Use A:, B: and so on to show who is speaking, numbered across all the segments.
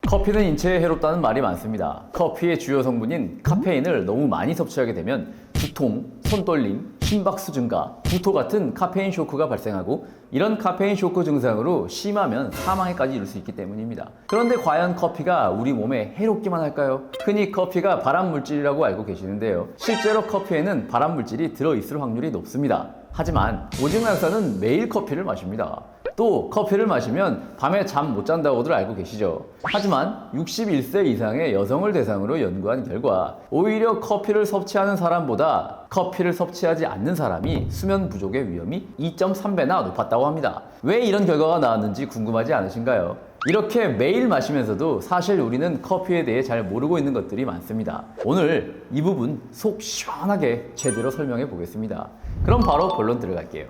A: 커피는 인체에 해롭다는 말이 많습니다. 커피의 주요 성분인 카페인을 너무 많이 섭취하게 되면 두통, 손떨림, 심박수 증가, 구토 같은 카페인 쇼크가 발생하고 이런 카페인 쇼크 증상으로 심하면 사망에까지 이를 수 있기 때문입니다. 그런데 과연 커피가 우리 몸에 해롭기만 할까요? 흔히 커피가 발암물질이라고 알고 계시는데요. 실제로 커피에는 발암물질이 들어있을 확률이 높습니다. 하지만 오징어 약사는 매일 커피를 마십니다. 또 커피를 마시면 밤에 잠 못 잔다고들 알고 계시죠. 하지만 61세 이상의 여성을 대상으로 연구한 결과 오히려 커피를 섭취하는 사람보다 커피를 섭취하지 않는 사람이 수면 부족의 위험이 2.3배나 높았다고 합니다. 왜 이런 결과가 나왔는지 궁금하지 않으신가요? 이렇게 매일 마시면서도 사실 우리는 커피에 대해 잘 모르고 있는 것들이 많습니다. 오늘 이 부분 속 시원하게 제대로 설명해 보겠습니다. 그럼 바로 본론 들어갈게요.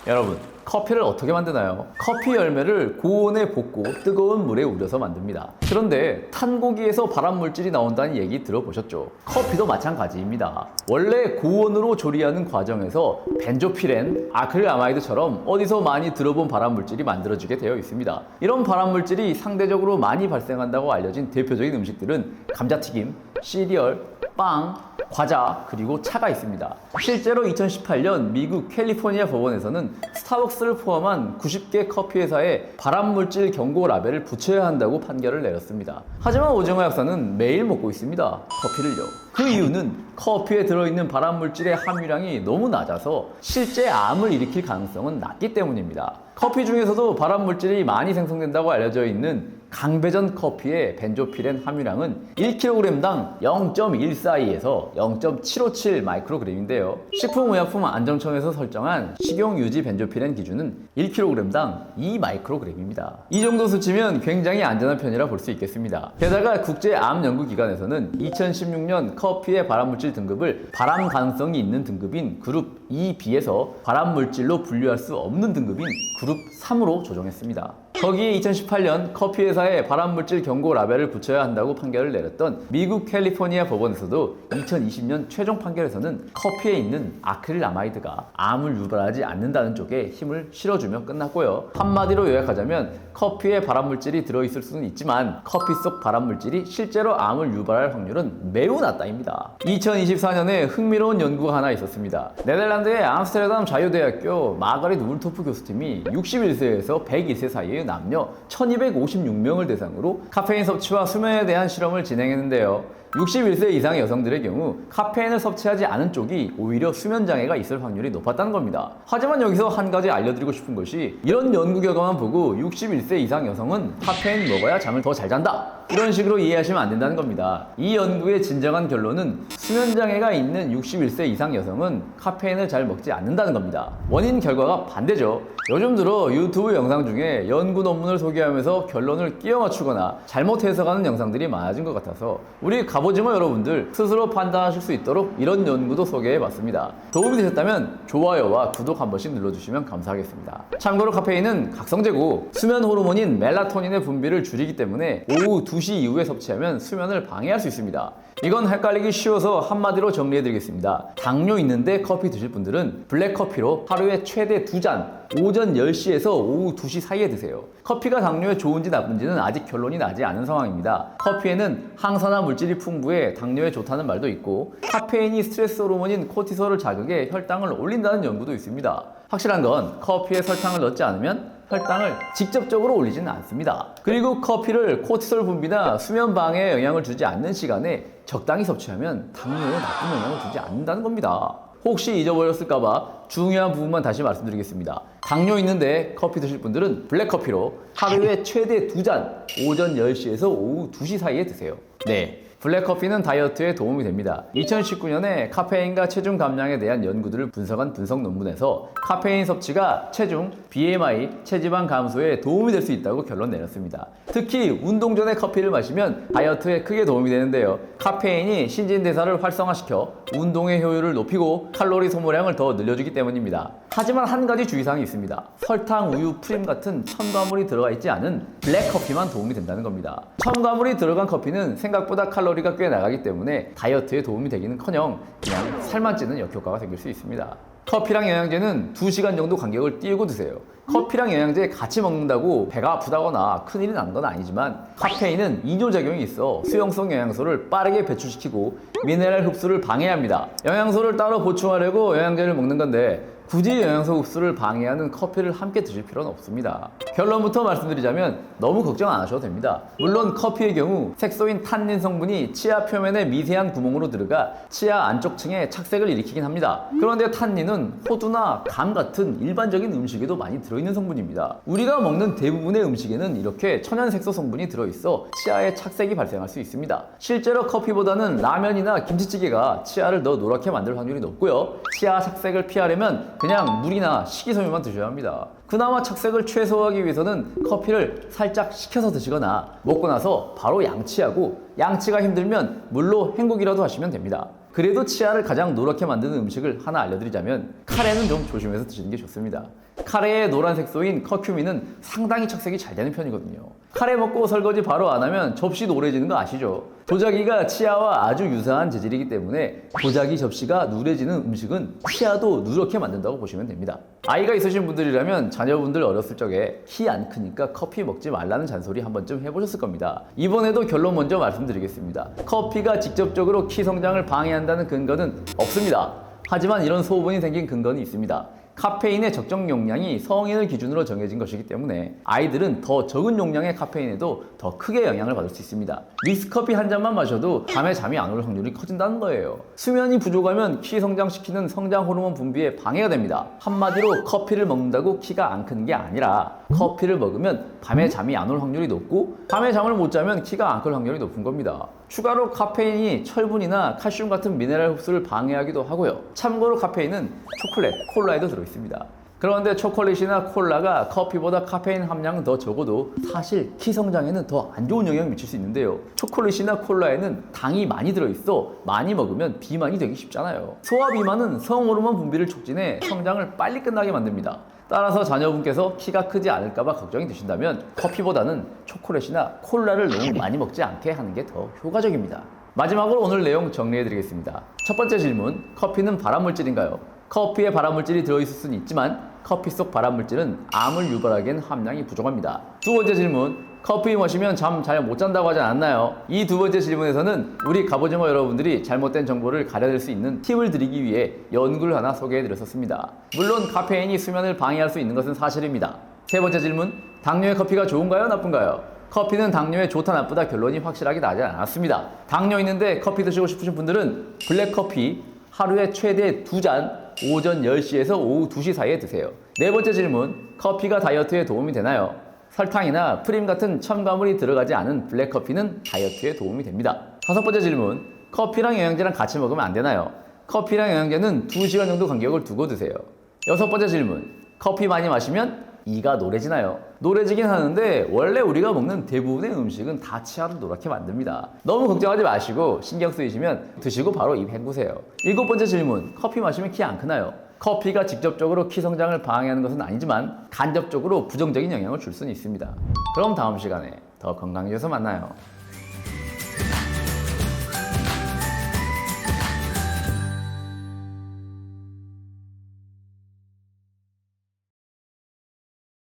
A: 여러분, 커피를 어떻게 만드나요? 커피 열매를 고온에 볶고 뜨거운 물에 우려서 만듭니다. 그런데 탄 고기에서 발암물질이 나온다는 얘기 들어보셨죠? 커피도 마찬가지입니다. 원래 고온으로 조리하는 과정에서 벤조피렌, 아크릴아마이드처럼 어디서 많이 들어본 발암물질이 만들어지게 되어 있습니다. 이런 발암물질이 상대적으로 많이 발생한다고 알려진 대표적인 음식들은 감자튀김, 시리얼, 빵, 과자, 그리고 차가 있습니다. 실제로 2018년 미국 캘리포니아 법원에서는 스타벅스를 포함한 90개 커피 회사에 발암물질 경고 라벨을 붙여야 한다고 판결을 내렸습니다. 하지만 오징어 약사는 매일 먹고 있습니다. 커피를요. 그 이유는 커피에 들어있는 발암물질의 함유량이 너무 낮아서 실제 암을 일으킬 가능성은 낮기 때문입니다. 커피 중에서도 발암물질이 많이 생성된다고 알려져 있는 강배전 커피의 벤조피렌 함유량은 1kg당 0.14에서 0.757 마이크로그램인데요. 식품의약품안전청에서 설정한 식용유지 벤조피렌 기준은 1kg당 2 마이크로그램입니다. 이 정도 수치면 굉장히 안전한 편이라 볼 수 있겠습니다. 게다가 국제암연구기관에서는 2016년 커피의 발암물질 등급을 발암 가능성이 있는 등급인 그룹 2B에서 발암물질로 분류할 수 없는 등급인 그룹 3으로 조정했습니다. 거기에 2018년 커피 회사에 발암물질 경고 라벨을 붙여야 한다고 판결을 내렸던 미국 캘리포니아 법원에서도 2020년 최종 판결에서는 커피에 있는 아크릴아마이드가 암을 유발하지 않는다는 쪽에 힘을 실어주며 끝났고요. 한마디로 요약하자면 커피에 발암물질이 들어있을 수는 있지만 커피 속 발암물질이 실제로 암을 유발할 확률은 매우 낮다입니다. 2024년에 흥미로운 연구가 하나 있었습니다. 네덜란드의 암스테르담 자유대학교 마가릿 울토프 교수팀이 61세에서 101세 사이의 남녀 1256명을 대상으로 카페인 섭취와 수면에 대한 실험을 진행했는데요. 61세 이상의 여성들의 경우 카페인을 섭취하지 않은 쪽이 오히려 수면장애가 있을 확률이 높았다는 겁니다. 하지만 여기서 한 가지 알려드리고 싶은 것이 이런 연구 결과만 보고 61세 이상 여성은 카페인 먹어야 잠을 더 잘 잔다, 이런 식으로 이해하시면 안 된다는 겁니다. 이 연구의 진정한 결론은 수면장애가 있는 61세 이상 여성은 카페인을 잘 먹지 않는다는 겁니다. 원인 결과가 반대죠. 요즘 들어 유튜브 영상 중에 연구 논문을 소개하면서 결론을 끼워 맞추거나 잘못 해석하는 영상들이 많아진 것 같아서 우리 갑오징어 여러분들 스스로 판단하실 수 있도록 이런 연구도 소개해봤습니다. 도움이 되셨다면 좋아요와 구독 한 번씩 눌러주시면 감사하겠습니다. 참고로 카페인은 각성제고 수면 호르몬인 멜라토닌의 분비를 줄이기 때문에 오후 2시 이후에 섭취하면 수면을 방해할 수 있습니다. 이건 헷갈리기 쉬워서 한마디로 정리해드리겠습니다. 당뇨 있는데 커피 드실 분들은 블랙커피로 하루에 최대 2잔, 오전 10시에서 오후 2시 사이에 드세요. 커피가 당뇨에 좋은지 나쁜지는 아직 결론이 나지 않은 상황입니다. 커피에는 항산화 물질이 풍부해 당뇨에 좋다는 말도 있고 카페인이 스트레스 호르몬인 코티솔을 자극해 혈당을 올린다는 연구도 있습니다. 확실한 건 커피에 설탕을 넣지 않으면 혈당을 직접적으로 올리지는 않습니다. 그리고 커피를 코티솔 분비나 수면 방해에 영향을 주지 않는 시간에 적당히 섭취하면 당뇨에 나쁜 영향을 주지 않는다는 겁니다. 혹시 잊어버렸을까봐 중요한 부분만 다시 말씀드리겠습니다. 당뇨 있는데 커피 드실 분들은 블랙커피로 하루에 최대 2잔, 오전 10시에서 오후 2시 사이에 드세요. 네, 블랙커피는 다이어트에 도움이 됩니다. 2019년에 카페인과 체중 감량에 대한 연구들을 분석한 분석 논문에서 카페인 섭취가 체중, BMI, 체지방 감소에 도움이 될 수 있다고 결론 내렸습니다. 특히 운동 전에 커피를 마시면 다이어트에 크게 도움이 되는데요. 카페인이 신진대사를 활성화시켜 운동의 효율을 높이고 칼로리 소모량을 더 늘려주기 때문입니다. 하지만 한 가지 주의사항이 있습니다. 설탕, 우유, 프림 같은 첨가물이 들어가 있지 않은 블랙커피만 도움이 된다는 겁니다. 첨가물이 들어간 커피는 생각보다 칼로리가 꽤 나가기 때문에 다이어트에 도움이 되기는커녕 그냥 살만 찌는 역효과가 생길 수 있습니다. 커피랑 영양제는 2시간 정도 간격을 띄우고 드세요. 커피랑 영양제 같이 먹는다고 배가 아프다거나 큰일이 나는 건 아니지만 카페인은 이뇨작용이 있어 수용성 영양소를 빠르게 배출시키고 미네랄 흡수를 방해합니다. 영양소를 따로 보충하려고 영양제를 먹는 건데 굳이 영양소 흡수를 방해하는 커피를 함께 드실 필요는 없습니다. 결론부터 말씀드리자면 너무 걱정 안 하셔도 됩니다. 물론 커피의 경우 색소인 탄닌 성분이 치아 표면의 미세한 구멍으로 들어가 치아 안쪽 층에 착색을 일으키긴 합니다. 그런데 탄닌은 호두나 감 같은 일반적인 음식에도 많이 들어있는 성분입니다. 우리가 먹는 대부분의 음식에는 이렇게 천연 색소 성분이 들어있어 치아에 착색이 발생할 수 있습니다. 실제로 커피보다는 라면이나 김치찌개가 치아를 더 노랗게 만들 확률이 높고요. 치아 착색을 피하려면 그냥 물이나 식이섬유만 드셔야 합니다. 그나마 착색을 최소화하기 위해서는 커피를 살짝 식혀서 드시거나 먹고 나서 바로 양치하고 양치가 힘들면 물로 헹구기라도 하시면 됩니다. 그래도 치아를 가장 노랗게 만드는 음식을 하나 알려드리자면 카레는 좀 조심해서 드시는 게 좋습니다. 카레의 노란 색소인 커큐민은 상당히 착색이 잘 되는 편이거든요. 카레 먹고 설거지 바로 안 하면 접시 노래지는 거 아시죠? 도자기가 치아와 아주 유사한 재질이기 때문에 도자기 접시가 누래지는 음식은 치아도 누렇게 만든다고 보시면 됩니다. 아이가 있으신 분들이라면 자녀분들 어렸을 적에 키 안 크니까 커피 먹지 말라는 잔소리 한 번쯤 해보셨을 겁니다. 이번에도 결론 먼저 말씀드리겠습니다. 커피가 직접적으로 키 성장을 방해한다는 근거는 없습니다. 하지만 이런 소문이 생긴 근거는 있습니다. 카페인의 적정 용량이 성인을 기준으로 정해진 것이기 때문에 아이들은 더 적은 용량의 카페인에도 더 크게 영향을 받을 수 있습니다. 믹스커피 한 잔만 마셔도 밤에 잠이 안 올 확률이 커진다는 거예요. 수면이 부족하면 키 성장시키는 성장 호르몬 분비에 방해가 됩니다. 한마디로 커피를 먹는다고 키가 안 크는 게 아니라 커피를 먹으면 밤에 잠이 안 올 확률이 높고 밤에 잠을 못 자면 키가 안 클 확률이 높은 겁니다. 추가로 카페인이 철분이나 칼슘 같은 미네랄 흡수를 방해하기도 하고요. 참고로 카페인은 초콜릿, 콜라에도 들어있습니다. 그런데 초콜릿이나 콜라가 커피보다 카페인 함량은 더 적어도 사실 키 성장에는 더 안 좋은 영향을 미칠 수 있는데요. 초콜릿이나 콜라에는 당이 많이 들어있어 많이 먹으면 비만이 되기 쉽잖아요. 소화 비만은 성호르몬 분비를 촉진해 성장을 빨리 끝나게 만듭니다. 따라서 자녀분께서 키가 크지 않을까봐 걱정이 되신다면 커피보다는 초콜릿이나 콜라를 너무 많이 먹지 않게 하는 게 더 효과적입니다. 마지막으로 오늘 내용 정리해드리겠습니다. 첫 번째 질문, 커피는 발암물질인가요? 커피에 발암물질이 들어있을 수는 있지만 커피 속 발암물질은 암을 유발하기엔 함량이 부족합니다. 두 번째 질문, 커피 마시면 잠 잘 못 잔다고 하지 않았나요? 이 두 번째 질문에서는 우리 갑오징어 여러분들이 잘못된 정보를 가려낼 수 있는 팁을 드리기 위해 연구를 하나 소개해드렸었습니다. 물론 카페인이 수면을 방해할 수 있는 것은 사실입니다. 세 번째 질문, 당뇨의 커피가 좋은가요? 나쁜가요? 커피는 당뇨에 좋다 나쁘다 결론이 확실하게 나지 않았습니다. 당뇨 있는데 커피 드시고 싶으신 분들은 블랙커피 하루에 최대 2잔 오전 10시에서 오후 2시 사이에 드세요. 네 번째 질문, 커피가 다이어트에 도움이 되나요? 설탕이나 프림 같은 첨가물이 들어가지 않은 블랙커피는 다이어트에 도움이 됩니다. 다섯 번째 질문, 커피랑 영양제랑 같이 먹으면 안 되나요? 커피랑 영양제는 2시간 정도 간격을 두고 드세요. 여섯 번째 질문, 커피 많이 마시면 이가 노래지나요? 노래지긴 하는데 원래 우리가 먹는 대부분의 음식은 다 치아를 노랗게 만듭니다. 너무 걱정하지 마시고 신경 쓰이시면 드시고 바로 입 헹구세요. 일곱 번째 질문, 커피 마시면 키 안 크나요? 커피가 직접적으로 키 성장을 방해하는 것은 아니지만 간접적으로 부정적인 영향을 줄 수는 있습니다. 그럼 다음 시간에 더 건강해져서 만나요.